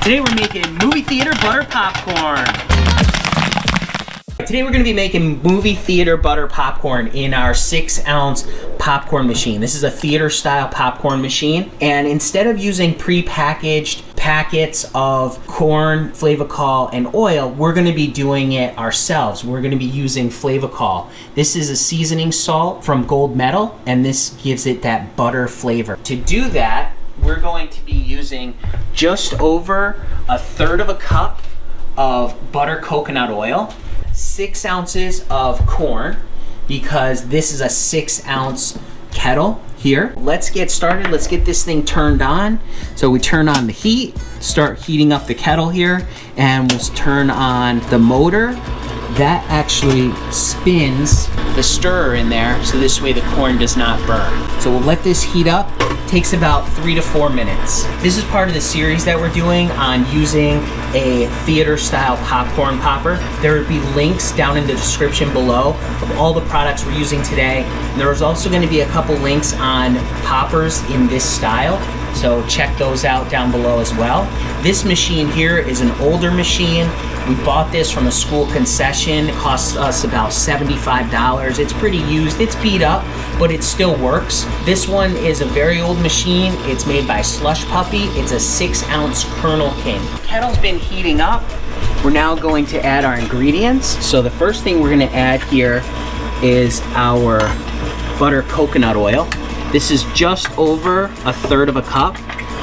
Today we're making movie theater butter popcorn. Today we're going to be making movie theater butter popcorn in our 6-ounce popcorn machine. This is a theater style popcorn machine, and instead of using pre-packaged packets of corn, Flavacol, and oil, we're going to be doing it ourselves. We're going to be using Flavacol. This is a seasoning salt from Gold Medal, and this gives it that butter flavor. To do that, we're going to be using just over 1/3 of a cup of butter coconut oil, 6 ounces of corn, because this is a 6-ounce kettle here. Let's get started. Let's get this thing turned on. So we turn on the heat, start heating up the kettle here, and we'll turn on the motor. That actually spins the stirrer in there, so this way the corn does not burn. So we'll let this heat up. Takes about 3 to 4 minutes. This is part of the series that we're doing on using a theater style popcorn popper. There will be links down in the description below of all the products we're using today. And there is also going to be a couple links on poppers in this style, so check those out down below as well. This machine here is an older machine. We bought this from a school concession. It costs us about $75. It's pretty used, it's beat up, but it still works. This one is a very old machine. It's made by Slush Puppy. It's a 6-ounce Kernel King. Kettle's been heating up. We're now going to add our ingredients. So the first thing we're gonna add here is our butter coconut oil. This is just over 1/3 of a cup,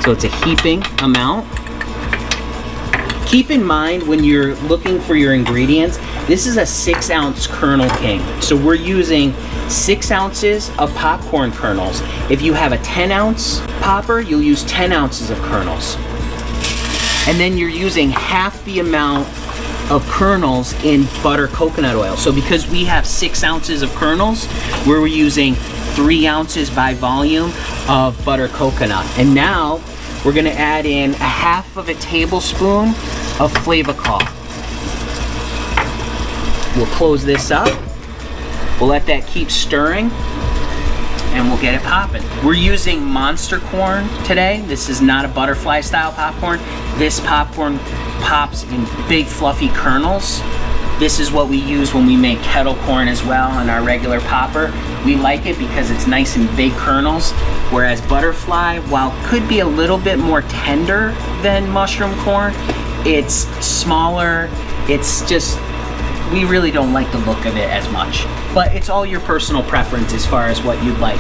so it's a heaping amount. Keep in mind when you're looking for your ingredients, this is a 6-ounce Kernel King. So we're using 6 ounces of popcorn kernels. If you have a 10-ounce popper, you'll use 10 ounces of kernels. And then you're using half the amount of kernels in butter coconut oil. So because we have 6 ounces of kernels, we're using 3 ounces by volume of butter coconut. And now we're gonna add in 1/2 of a tablespoon of Flavacol. We'll close this up. We'll let that keep stirring, and we'll get it popping. We're using monster corn today. This is not a butterfly style popcorn. This popcorn pops in big fluffy kernels. This is what we use when we make kettle corn as well in our regular popper. We like it because it's nice and big kernels, whereas butterfly, while could be a little bit more tender than mushroom corn, it's smaller. It's just, we really don't like the look of it as much. But it's all your personal preference as far as what you'd like.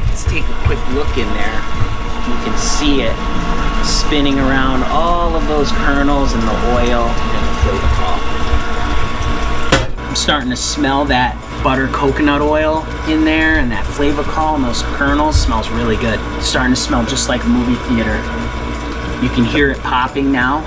Let's take a quick look in there. You can see it spinning around all of those kernels and the oil and the Flavacol. I'm starting to smell that butter coconut oil in there, and that Flavacol and those kernels. Smells really good. It's starting to smell just like a movie theater. You can hear it popping now.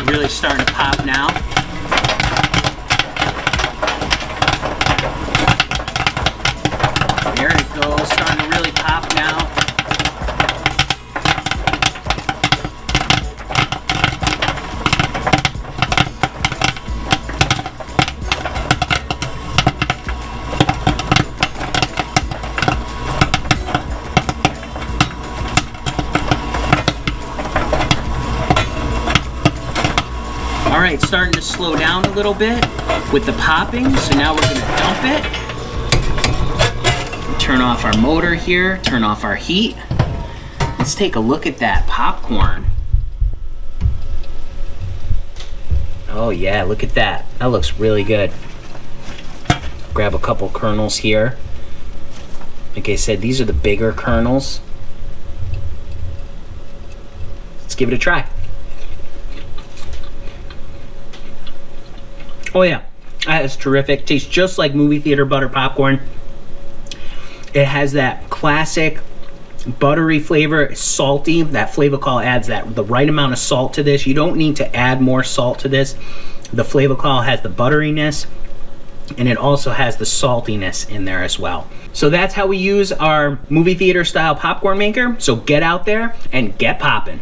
Really starting to pop now. There it goes, starting to really pop now. All right, starting to slow down a little bit with the popping, so now we're gonna dump it. Turn off our motor here, turn off our heat. Let's take a look at that popcorn. Oh yeah, look at that. That looks really good. Grab a couple kernels here. Like I said, these are the bigger kernels. Let's give it a try. Oh yeah, that is terrific. Tastes just like movie theater butter popcorn. It has that classic buttery flavor. It's salty. That Flavacol adds the right amount of salt to this. You don't need to add more salt to this. The Flavacol has the butteriness, and it also has the saltiness in there as well. So that's how we use our movie theater style popcorn maker. So get out there and get popping.